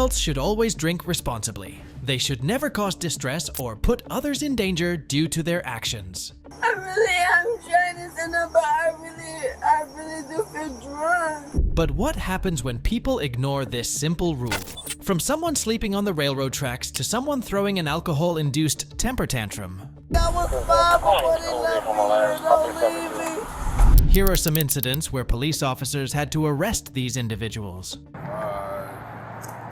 Adults should always drink responsibly. They should never cause distress or put others in danger due to their actions. I really am trying to stand up, but I really do feel drunk. But what happens when people ignore this simple rule? From someone sleeping on the railroad tracks to someone throwing an alcohol-induced temper tantrum. That was 5 when they left me. Here are some incidents where police officers had to arrest these individuals.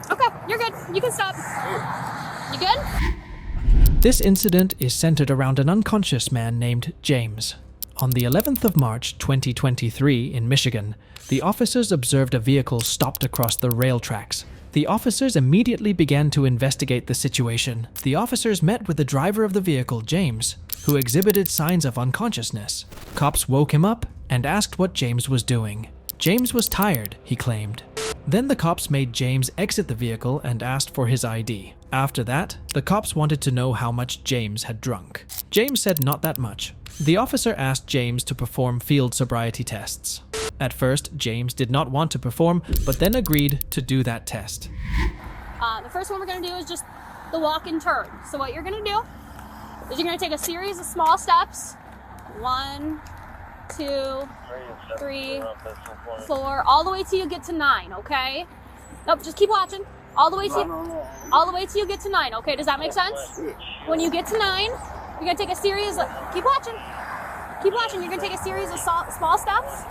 Okay, you're good. You can stop. You good? This incident is centered around an unconscious man named James. On the 11th of March 2023 in Michigan, the officers observed a vehicle stopped across the rail tracks. The officers immediately began to investigate the situation. The officers met with the driver of the vehicle, James, who exhibited signs of unconsciousness. Cops woke him up and asked what James was doing. James was tired, he claimed. Then the cops made James exit the vehicle and asked for his ID. After that, the cops wanted to know how much James had drunk. James said not that much. The officer asked James to perform field sobriety tests. At first, James did not want to perform, but then agreed to do that test. The first one we're going to do is just the walk and turn. So what you're going to do is you're going to take a series of small steps. 1, 2, 3, 4, all the way till you get to 9, okay? Nope, just keep watching. All the way till you get to 9, okay? Does that make sense? When you get to 9, you're gonna take a series of, keep watching. Keep watching, you're gonna take a series of small steps,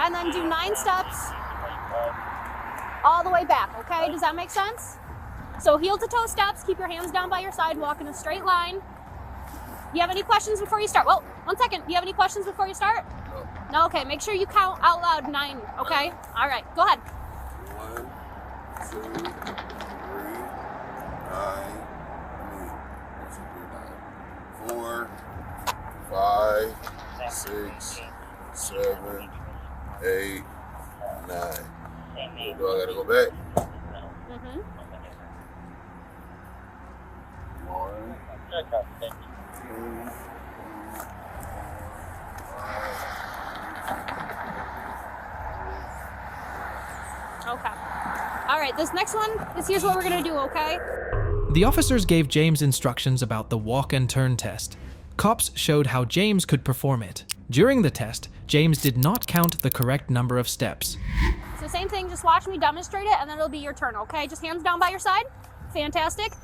and then do 9 steps all the way back, okay? Does that make sense? So heel to toe steps, keep your hands down by your side, walk in a straight line. Do you have any questions before you start? Well, 1 second. Do you have any questions before you start? No. Okay. Make sure you count out loud 9. Okay. All right. Go ahead. 1, 2, 3, 9. 4, 5, 6, 7, 8, 9. Do I gotta go back? Mm-hmm. 1, 2. Okay. All right. This next one, here's what we're gonna do. Okay. The officers gave James instructions about the walk and turn test. Cops showed how James could perform it. During the test, James did not count the correct number of steps. So same thing. Just watch me demonstrate it, and then it'll be your turn. Okay. Just hands down by your side. Fantastic.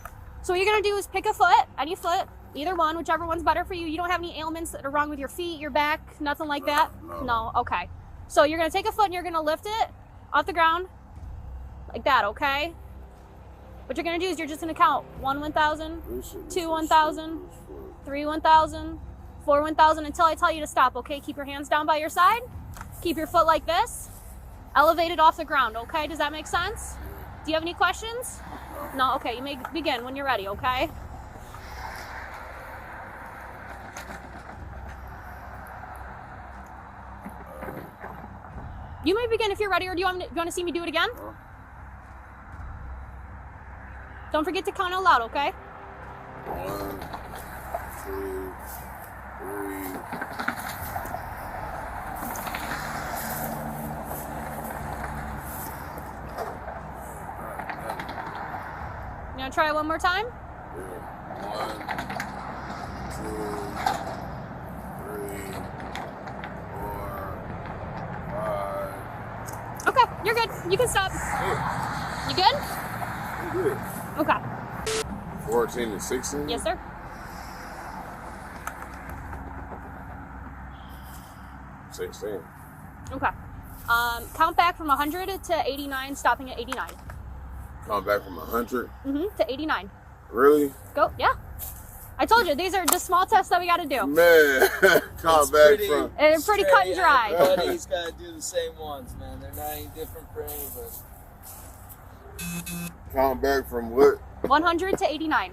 So what you're gonna do is pick a foot, any foot, either one, whichever one's better for you. You don't have any ailments that are wrong with your feet, your back, nothing like that? No. Okay. So you're gonna take a foot and you're gonna lift it off the ground like that, okay? What you're gonna do is you're just gonna count 1 1,000, 2 1,000, 3 1,000, 4 1,000 until I tell you to stop, okay? Keep your hands down by your side. Keep your foot like this, elevated off the ground, okay? Does that make sense? Do you have any questions? No? Okay, you may begin when you're ready, okay? You may begin if you're ready, or do you want to see me do it again? Don't forget to count out loud, okay? 1, 2, 3. You want to try it one more time? Yeah. 1, 2, 3, 4, 5. Okay, you're good. You can stop. You good? I'm good. Okay. 14 and 16? Yes, sir. 16. Okay. Count back from 100 to 89, stopping at 89. Come back from 100? To 89. Really? Go. Yeah. I told you, these are just small tests that we got to do. Man, come back from. And it's pretty cut and dry. Everybody's got to do the same ones, man. They're not any different for anybody. Come back from what? 100 to 89.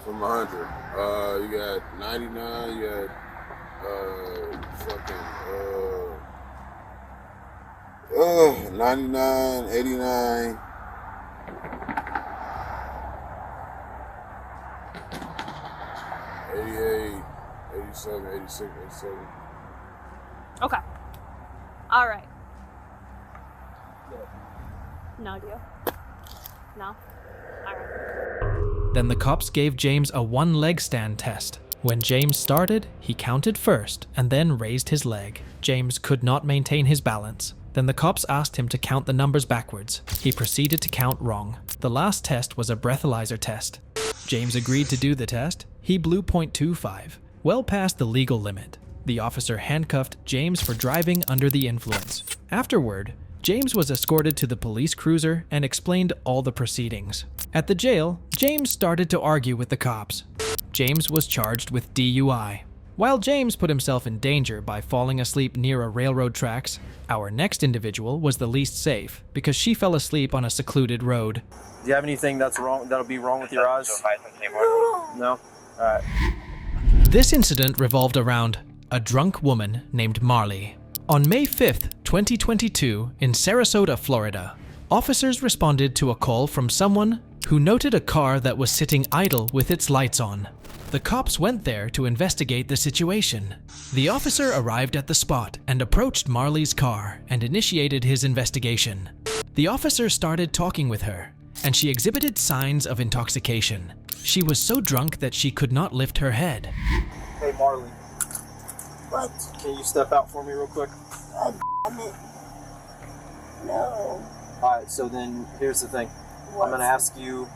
From 100. You got 99, you got fucking 99, 89. 88, 87, 86, 87. Okay. All right. No deal. No? Alright. Then the cops gave James a one-leg stand test. When James started, he counted first and then raised his leg. James could not maintain his balance. Then the cops asked him to count the numbers backwards. He proceeded to count wrong. The last test was a breathalyzer test. James agreed to do the test. He blew .25, well past the legal limit. The officer handcuffed James for driving under the influence. Afterward, James was escorted to the police cruiser and explained all the proceedings. At the jail, James started to argue with the cops. James was charged with DUI. While James put himself in danger by falling asleep near a railroad tracks, our next individual was the least safe because she fell asleep on a secluded road. Do you have anything that's wrong that'll be wrong with your eyes? No? Alright. This incident revolved around a drunk woman named Marley. On May 5th, 2022, in Sarasota, Florida, officers responded to a call from someone who noted a car that was sitting idle with its lights on. The cops went there to investigate the situation. The officer arrived at the spot and approached Marley's car and initiated his investigation. The officer started talking with her, and she exhibited signs of intoxication. She was so drunk that she could not lift her head. Hey Marley, What? can you step out for me real quick? God damn it. No. Alright, so then here's the thing. What? I'm gonna ask you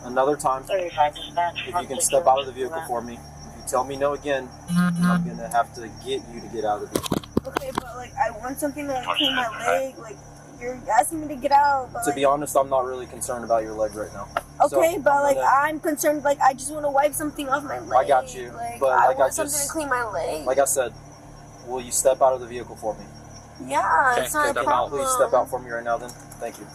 another time if you can step out of the vehicle for me. If you tell me no again, I'm gonna have to get you to get out of the vehicle. Okay, but like I want something to clean my leg. Like you're asking me to get out. But, To be honest, I'm not really concerned about your leg right now. okay, So, but I'm like gonna- I'm concerned. Like I just want to wipe something off my leg. I got you, Like, but I like want I something just- to clean my leg. Like I said, will you step out of the vehicle for me? Yeah, Okay, it's not a then problem. please step out for me right now then. Thank you.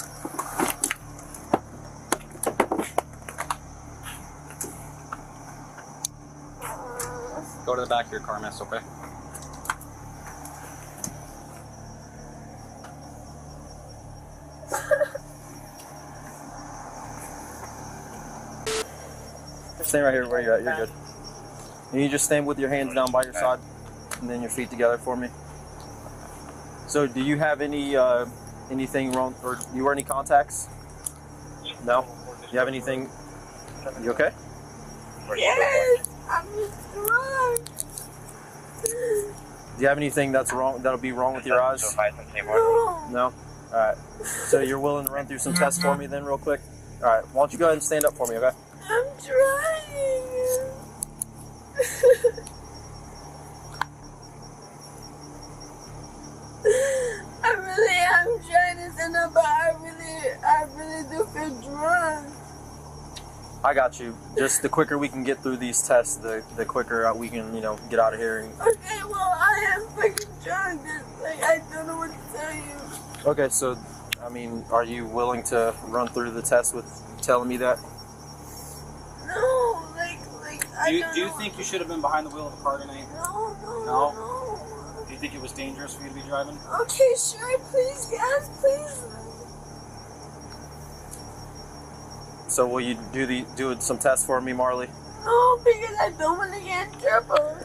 Go to the back of your car, miss, okay? Stay right here where you're at, you're good. And you just stand with your hands down by your side and then your feet together for me. So do you have any anything wrong, or you wear any contacts? No? You have anything? You okay? Yes, I'm just drunk. Do you have anything that's wrong that'll be wrong with your eyes? No. No? Alright. So you're willing to run through some tests for me then real quick? Alright, why don't you go ahead and stand up for me, okay? I'm trying. I really am trying to stand up, but I really do feel drunk. I got you. Just the quicker we can get through these tests, the quicker we can, get out of here. And... Okay, well, I am fucking drunk. It's like, I don't know what to tell you. Okay, so, are you willing to run through the test with telling me that? No, I Do don't you know. think you should have been behind the wheel of the car tonight? No. Do you think it was dangerous for you to be driving? Okay, sure, please, yes, please. So will you do some tests for me, Marley? No, because I don't want to get in trouble.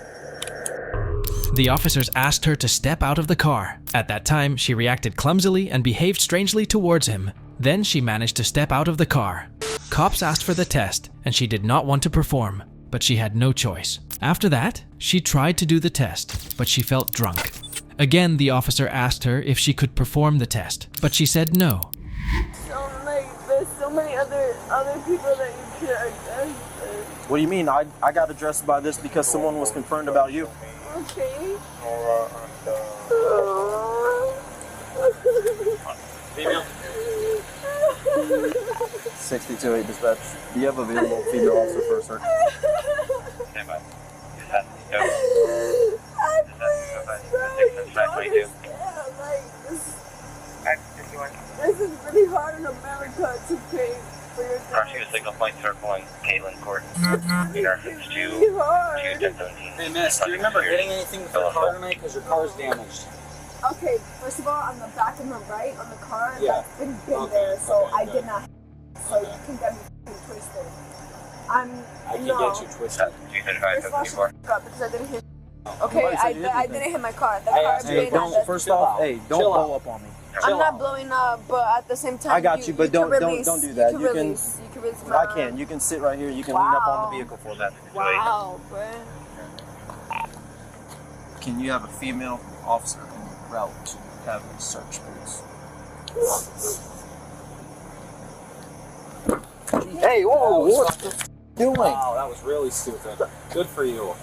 The officers asked her to step out of the car. At that time, she reacted clumsily and behaved strangely towards him. Then she managed to step out of the car. Cops asked for the test, and she did not want to perform, but she had no choice. After that, she tried to do the test, but she felt drunk. Again, the officer asked her if she could perform the test, but she said no. So, there's so many other people that you could address. What do you mean? I got addressed by this because someone was concerned about you. Okay. Female? 62-8 dispatch. Do you have available female officer for a search? I this is really hard in America to pay for your Crossing the signal point circling Caitlin Court. It's really hard. 2-10-17. Hey, miss, do you remember hitting anything with your car tonight? Because your car's damaged. Okay, first of all, on the back and the right on the car, Yeah. that's been Okay. there, so Okay, I good. did not. So you can get me twisted. I can get you twisted. First of all, shut the fuck up because I didn't hit. Okay, I didn't hit my car. The car Hey, made don't. that. First off, hey, don't blow up on me. I'm not blowing up, but at the same time, I got you, but don't do that. You can release my I can. You can sit right here. You can lean up on the vehicle for that. Wow, bro. Can you have a female officer en route to have a search, please? Hey, whoa, what are you doing? Wow, that was really stupid. Good for you.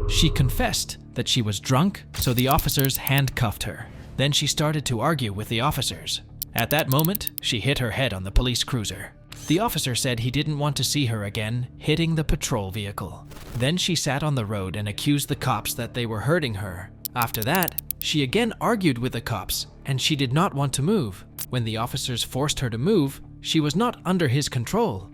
She confessed that she was drunk, so the officers handcuffed her. Then she started to argue with the officers. At that moment, she hit her head on the police cruiser. The officer said he didn't want to see her again, hitting the patrol vehicle. Then she sat on the road and accused the cops that they were hurting her. After that, she again argued with the cops, and she did not want to move. When the officers forced her to move, she was not under his control.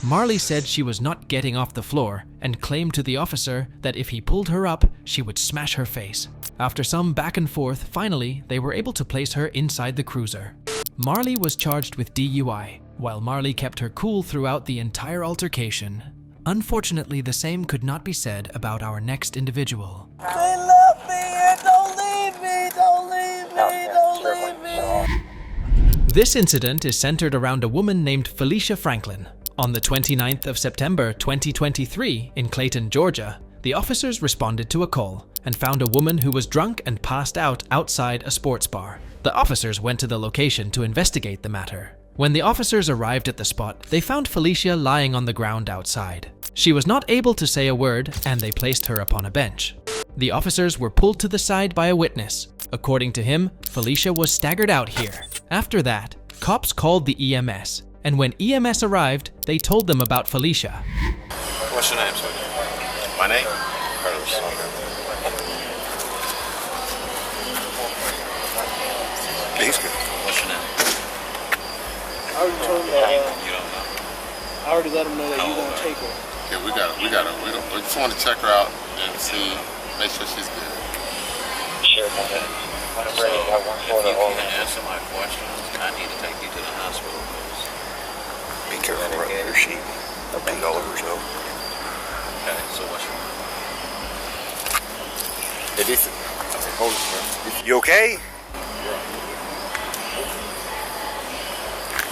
Marley said she was not getting off the floor and claimed to the officer that if he pulled her up, she would smash her face. After some back and forth, finally, they were able to place her inside the cruiser. Marley was charged with DUI, while Marley kept her cool throughout the entire altercation. Unfortunately, the same could not be said about our next individual. They love me and don't leave me, don't leave me, don't leave me. This incident is centered around a woman named Felicia Franklin. On the 29th of September 2023 in Clayton, Georgia, the officers responded to a call and found a woman who was drunk and passed out outside a sports bar. The officers went to the location to investigate the matter. When the officers arrived at the spot, they found Felicia lying on the ground outside. She was not able to say a word, and they placed her upon a bench. The officers were pulled to the side by a witness. According to him, Felicia was staggered out here. After that, cops called the EMS. And when EMS arrived, they told them about Felicia. What's your name, sir? My name? Carlos. Please, what's your name? I already told him that. You don't know. I already let him know that you're gonna take her. Yeah, we just want to check her out and see, make sure she's good. Sure, So, if you can answer my questions, I need to take you to the hospital. Be careful right there, she beat all over herself. Okay, so what's your name? Hey, listen. Hold it, you okay?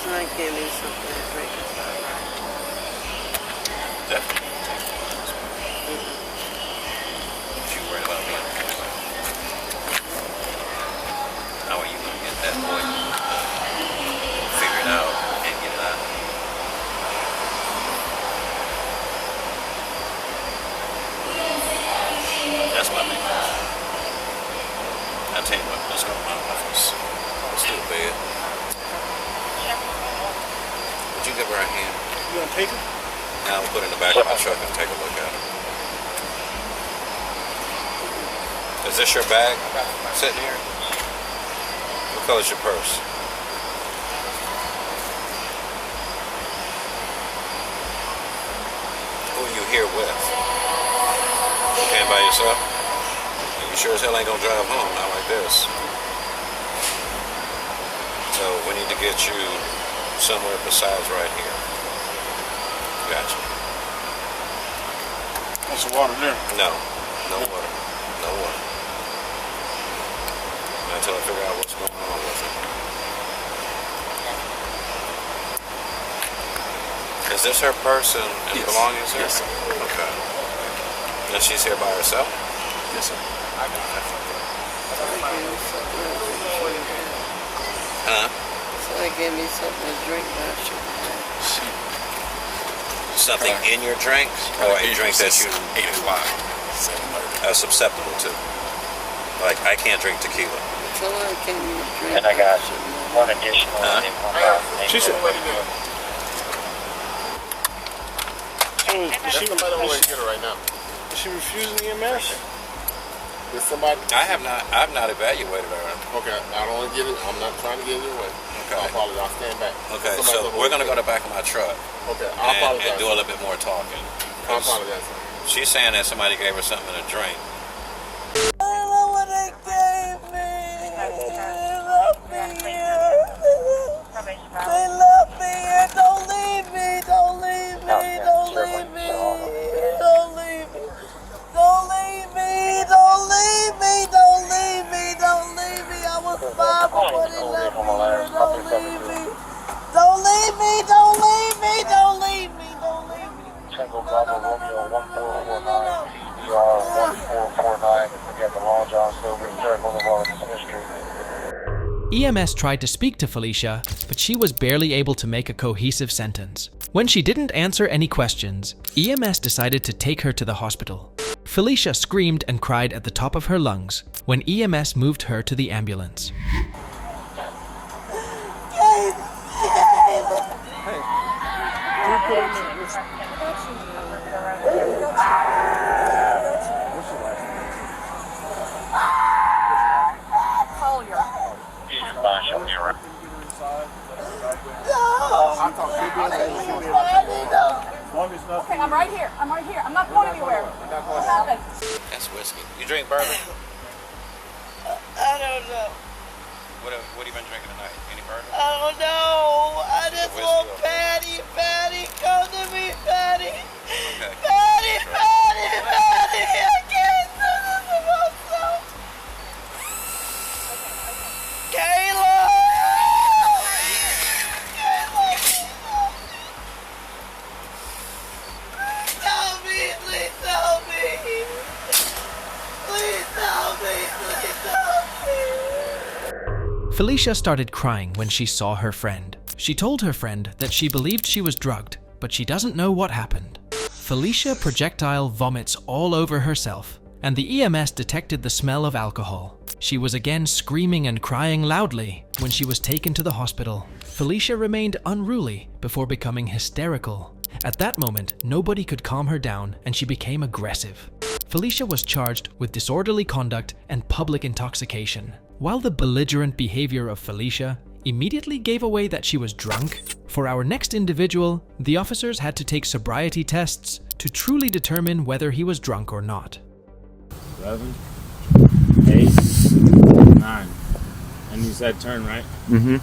I gave me something to drink. Definitely. If you worried about me, how are you going to get that poison? Figure it out and get it out. That's my thing. I'll tell you what, let's go to my office. Let's do a bed. Would you give her a hand? You gonna take her? Now we'll put it in the back of my truck and take a look at it. Is this your bag sitting here? What color's your purse? Who are you here with? You came by yourself? You sure as hell ain't gonna drive home, not like this. So we need to get you somewhere besides right here. Gotcha. Want some water there? No. No water. No water. Until I figure out what's going on with it. Is this her purse and belongings here? Yes, sir. Okay. And she's here by herself? Yes, sir. Huh? Somebody gave me something to drink, but I should Something in your drink? Or a drink that you 8 o'clock. 7:30. susceptible to? Like, I can't drink tequila. Somebody gave me a drink. And I got one additional. She said, somebody don't want to get her right now. Is she refusing EMS? Is somebody? I've not evaluated her. Okay, I don't want to get it. I'm not trying to get it away. Okay. I apologize. I'll stand back. Okay, so we're going to go to the back of my truck. Okay, I apologize. And do a little bit more talking. I apologize. She's saying that somebody gave her something to drink. I don't know what they gave me. They love me here. They love me here. Don't leave me. Don't leave me. Don't leave me. Don't leave me. Don't got the Long John Silver, 3rd Boulevard, Smith Street. EMS tried to speak to Felicia, but she was barely able to make a cohesive sentence. When she didn't answer any questions, EMS decided to take her to the hospital. Felicia screamed and cried at the top of her lungs when EMS moved her to the ambulance. Okay, I'm right here. I'm right here. I'm not going anywhere. That's whiskey. You drink bourbon? I don't know. What have you been drinking tonight? Any bourbon? I don't know. I just want Patty. Patty, come to me, Patty. Okay. Patty, Patty, Patty. I can't do this to myself. Kayla! Help me, please help me. Please help me, please help me. Felicia started crying when she saw her friend. She told her friend that she believed she was drugged, but she doesn't know what happened. Felicia projectile vomits all over herself, and the EMS detected the smell of alcohol. She was again screaming and crying loudly when she was taken to the hospital. Felicia remained unruly before becoming hysterical. At that moment, nobody could calm her down, and she became aggressive. Felicia was charged with disorderly conduct and public intoxication. While the belligerent behavior of Felicia immediately gave away that she was drunk, for our next individual, the officers had to take sobriety tests to truly determine whether he was drunk or not. 11, 8, 9. And you said turn, right? Mm-hmm.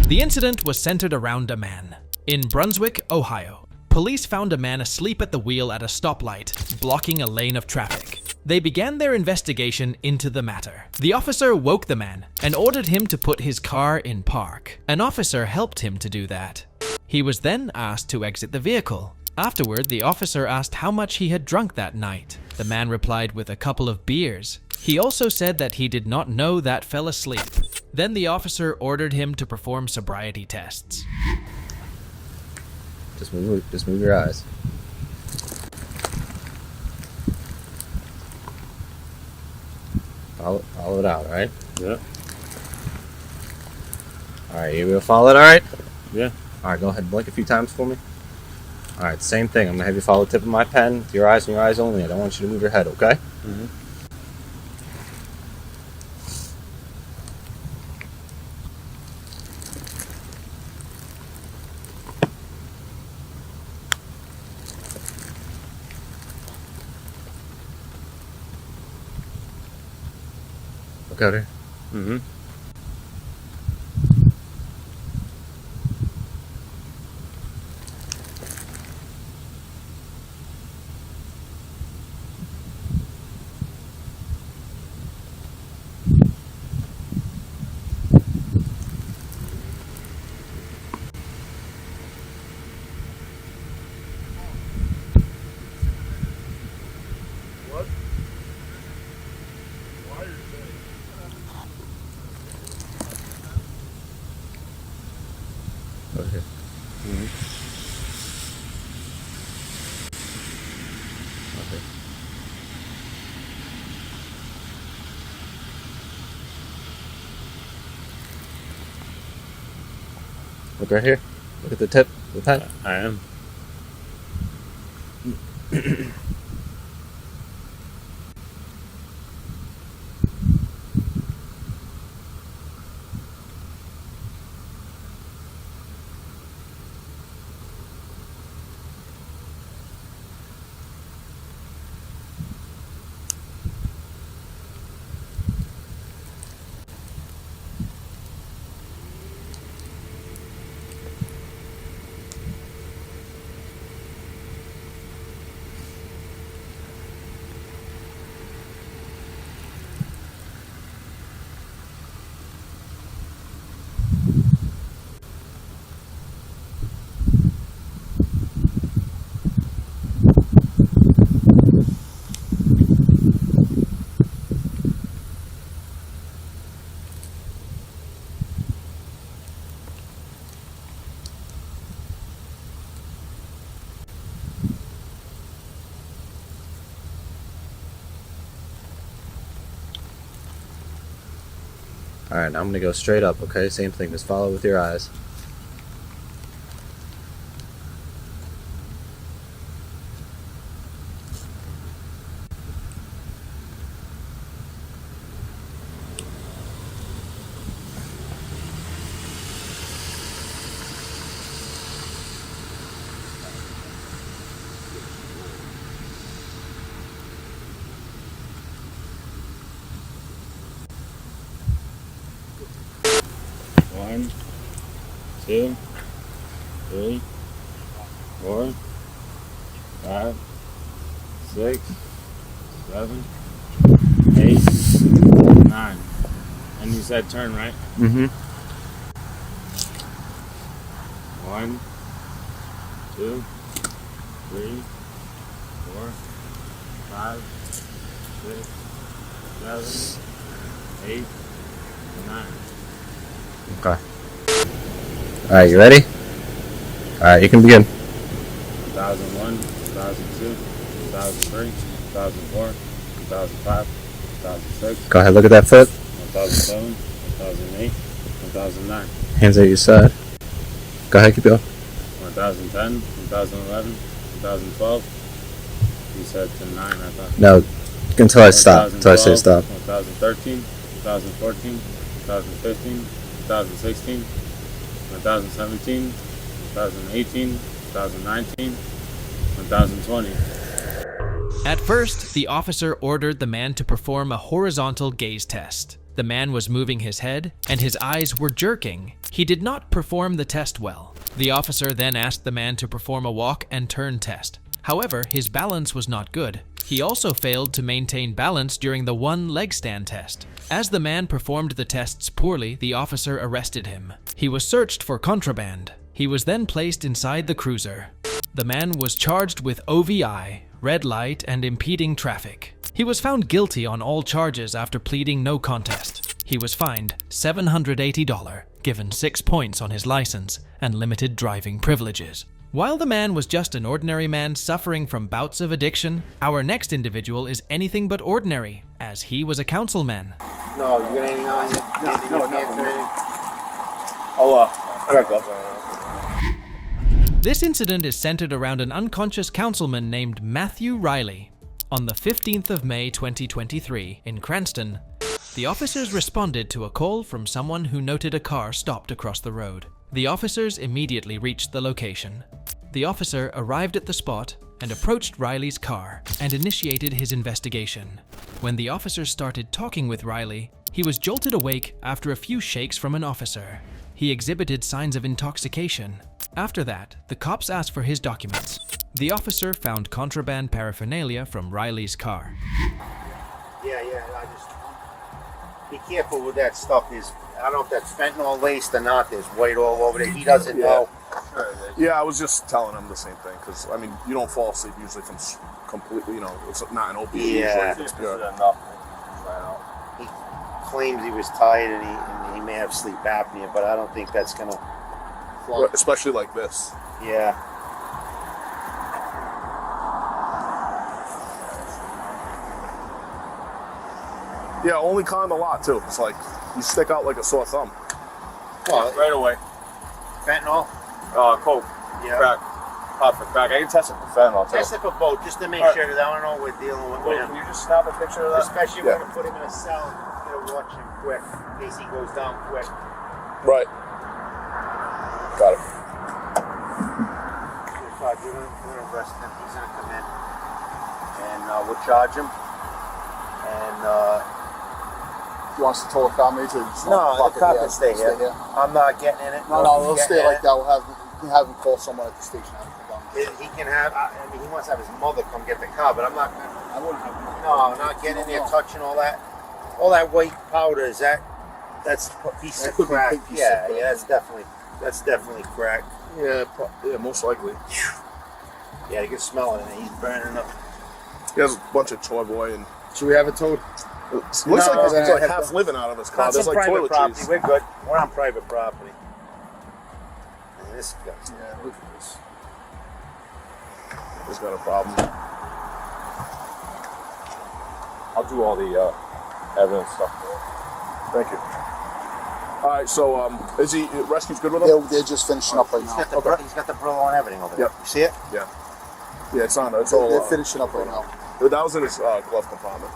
The incident was centered around a man. In Brunswick, Ohio, police found a man asleep at the wheel at a stoplight, blocking a lane of traffic. They began their investigation into the matter. The officer woke the man and ordered him to put his car in park. An officer helped him to do that. He was then asked to exit the vehicle. Afterward, the officer asked how much he had drunk that night. The man replied with a couple of beers. He also said that he did not know that fell asleep. Then the officer ordered him to perform sobriety tests. Just move your eyes. Follow it out, alright? Yeah. Alright, you will follow it, alright? Yeah. Alright, go ahead, blink a few times for me. Alright, same thing. I'm gonna have you follow the tip of my pen with your eyes and your eyes only. I don't want you to move your head, okay? Mm-hmm. Look out here. Mm-hmm. Over here. Mm-hmm. Okay. Look right here. Look at the tip of the pen. I am. Alright, now I'm gonna go straight up, okay? Same thing, just follow with your eyes. One, two, three, 4, 5, 6, 7, 8, 9. And you said turn, right? Mm-hmm. 1, 2, 3, 4, 5, 6, 7, 8, 9. Okay. Alright, you ready? Alright, you can begin. 2001, 2002, 2003, 2004, 2005, 2006. Go ahead, look at that foot. 2007, 2008, 2009. Hands at your side. Go ahead, keep going. 2010, 2011, 2012. You said to 9, I thought. No, until I stop. Until I say stop. 2013, 2014, 2015, 2016, 2017, 2018, 2019, 2020. At first, the officer ordered the man to perform a horizontal gaze test. The man was moving his head, and his eyes were jerking. He did not perform the test well. The officer then asked the man to perform a walk and turn test. However, his balance was not good. He also failed to maintain balance during the one-leg stand test. As the man performed the tests poorly, the officer arrested him. He was searched for contraband. He was then placed inside the cruiser. The man was charged with OVI, red light, and impeding traffic. He was found guilty on all charges after pleading no contest. He was fined $780, given 6 points on his license, and limited driving privileges. While the man was just an ordinary man suffering from bouts of addiction, our next individual is anything but ordinary, as he was a councilman. No, you got anything on you? No. I gotta go. This incident is centered around an unconscious councilman named Matthew Riley. On the 15th of May 2023, in Cranston, the officers responded to a call from someone who noted a car stopped across the road. The officers immediately reached the location. The officer arrived at the spot and approached Riley's car and initiated his investigation. When the officers started talking with Riley, he was jolted awake after a few shakes from an officer. He exhibited signs of intoxication. After that, the cops asked for his documents. The officer found contraband paraphernalia from Riley's car. Yeah, I just be careful with that stuff. I don't know if that's fentanyl laced or not. There's white all over there. He doesn't know. Yeah, I was just telling him the same thing because I mean, you don't fall asleep usually from completely. It's not an opiate. Yeah. Usually. It's good. He claims he was tired and he may have sleep apnea, but I don't think that's gonna. Especially like this. Yeah. Yeah, only climbed a lot too. It's like you stick out like a sore thumb. Well, right away. Fentanyl? Coke. Yeah. Crack. Pot for crack. I can test it for fentanyl too. Test it for both, just to make sure that I don't know what we're dealing with. Well, can you just snap a picture of that? Especially if we're gonna put him in a cell. You gotta watch him quick in case he goes down quick. Right. Got it. We're gonna arrest him. He's gonna come in, and we'll charge him. And You want us to tow the car, major? no, the cop can stay here. I'm not getting in it. No, we'll stay like that. We'll have him call someone at the station. He can have. I mean, he wants to have his mother come get the car, but I'm not. I wouldn't have. No, I'm not getting in there touching all that. All that white powder is that's a piece of crack. Yeah, that's definitely crack. Yeah, most likely. Yeah, you can smell it. He's burning up. He has a bunch of toy boy and. Should we have it towed? Looks like he's like half living out of his car. There's like private property. toiletries. We're good. We're on private property. And this guy. Yeah, look at this. He's got a problem. I'll do all the evidence stuff. Thank you. All right, so is he rescue's good with him? They're just finishing up right now. He's got the Brillo and everything over there. Yep. You see it? Yeah. Yeah, it's on. It's all. They're finishing up right now. That was in his glove compartment.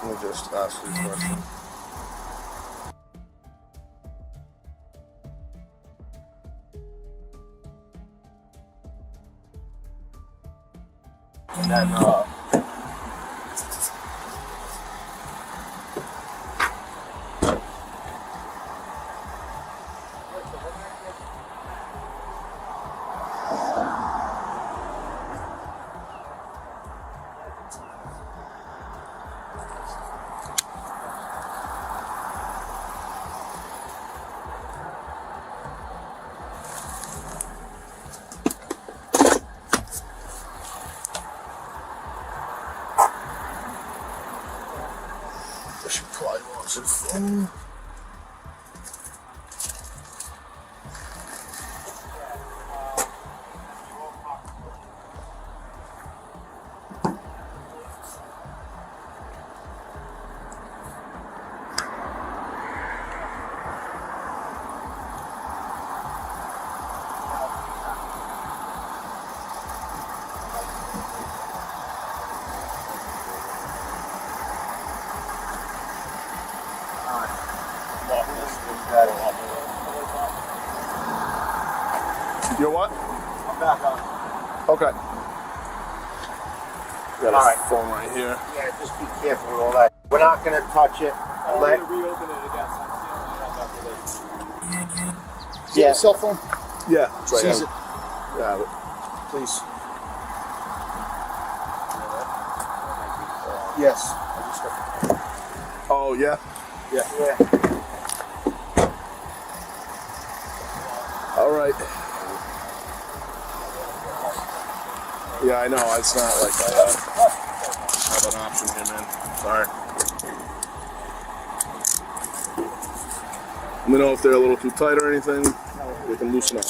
Let me just ask you a question. And then, She probably wants it phone. You're what? I'm back on. Okay. Got All a right. phone right here. Yeah, just be careful with all that. We're not going to touch it. Reopen it again. Is your cell phone? Yeah, it's right Seize here. it. Yeah, but Please. Yes. oh yeah. Yeah. All right. Yeah, I know. It's not like I have an option here, man. Sorry. Let me know if they're a little too tight or anything. We can loosen up.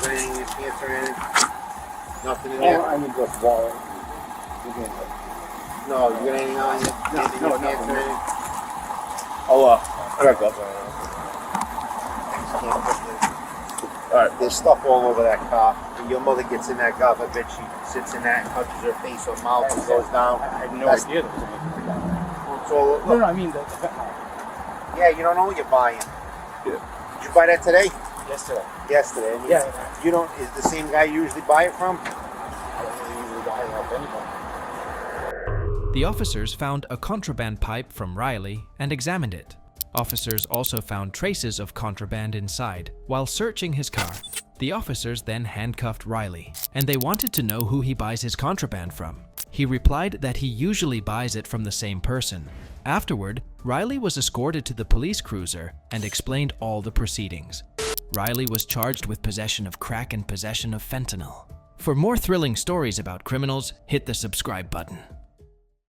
Anything you can't turn in? Nothing in there? I need the wallet. No, you got anything on you? Anything you can't turn in? I got gloves on. Alright. There's stuff all over that car. When your mother gets in that car, I bet she sits in that and touches her face or mouth and goes down. I had no idea that was It's all, No, I mean, yeah, you don't know what you're buying. Yeah. Did you buy that today? yesterday. Yesterday. And you don't, is the same guy you usually buy it from? I don't usually buy it off anybody. The officers found a contraband pipe from Riley and examined it. Officers also found traces of contraband inside while searching his car. The officers then handcuffed Riley, and they wanted to know who he buys his contraband from. He replied that he usually buys it from the same person. Afterward, Riley was escorted to the police cruiser and explained all the proceedings. Riley was charged with possession of crack and possession of fentanyl. For more thrilling stories about criminals, hit the subscribe button.